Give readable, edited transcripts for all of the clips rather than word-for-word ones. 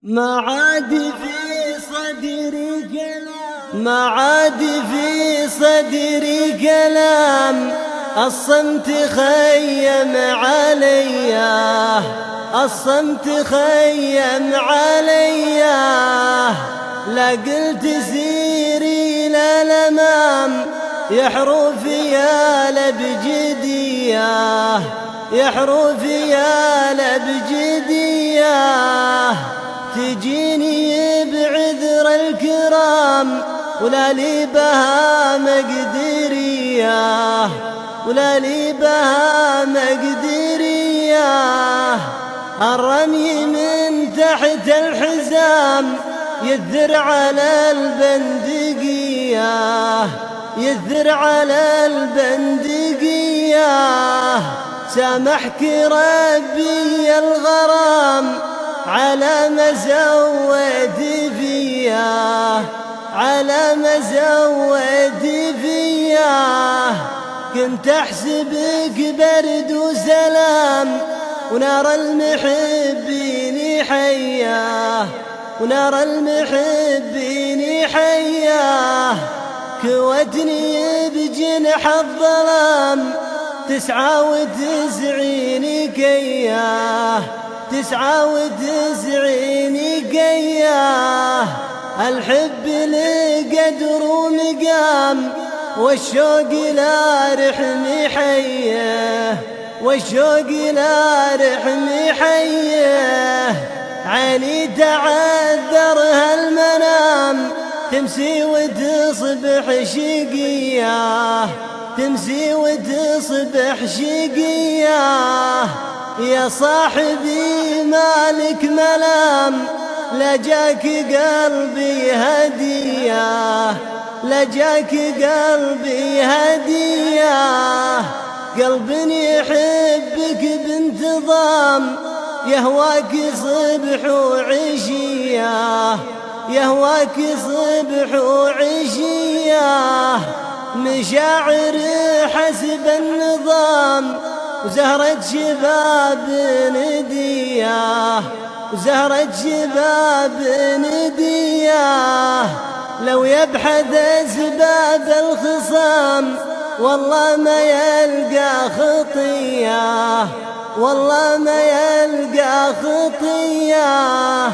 ما عاد في صدري كلام، ما عاد في صدري كلام، الصمت خيم عليا، الصمت خيم عليا. لا قلت سيري لا الأمام، يا حروفي يا لبجدية، يا حروفي يا لبجدية. تجيني بعذر الكرام ولا لي بها مقدرية، ولا لي بها مقدرية. الرمي من تحت الحزام يذر على البندقية، يذر على البندقية. سامحك ربي الغرام على ما زود فيا، على ما زود فيا. كنت أحسبك برد وسلام ونار المحبين حياه، ونار المحبين حياه. كوتني بجنح الظلام تسعى وتسعيني كياه، تسعى وتسعيني كياه. الحب لقدر ومقام والشوق لا رحمي حيه، والشوق لا رحمي حيه. عيني تعذرها المنام تمسي وتصبح شقية، تمسي وتصبح شقية. يا صاحبي مالك ملام لجاك قلبي هدية، لجاك قلبي هدية. قلب يحبك بانتظام يهواك صبح وعشية، يهواك صبح وعشية. مشاعر حسب النظام وزهرة شباب ندية، وزهرة شباب ندية. لو يبحث أسباب الخصام والله ما يلقى خطية، والله ما يلقى خطية.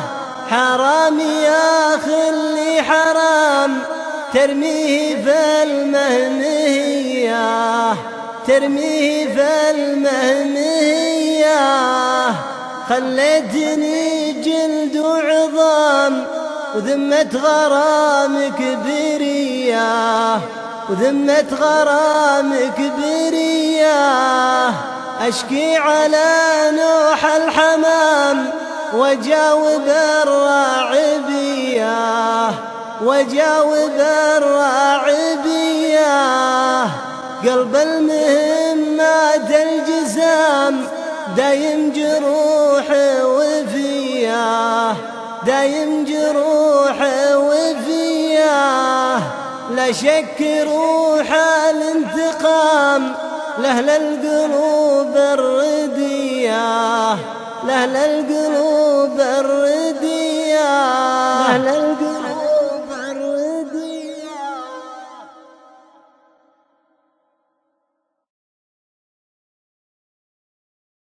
حرام يا خلي حرام ترميه في المهمية، ترميه في المهمية. خليتني جلد وعظام وذمة غرامك برية، وذمة غرامك برية. أشكي على نوح الحمام وجاوب الراعبية، وجاوب الراعبية. قلب المهمات الجسام دايم جروح وفيه، دايم جروح وفيه. لا شك روح الانتقام لأهل القلوب الردية، لأهل القلوب الردية.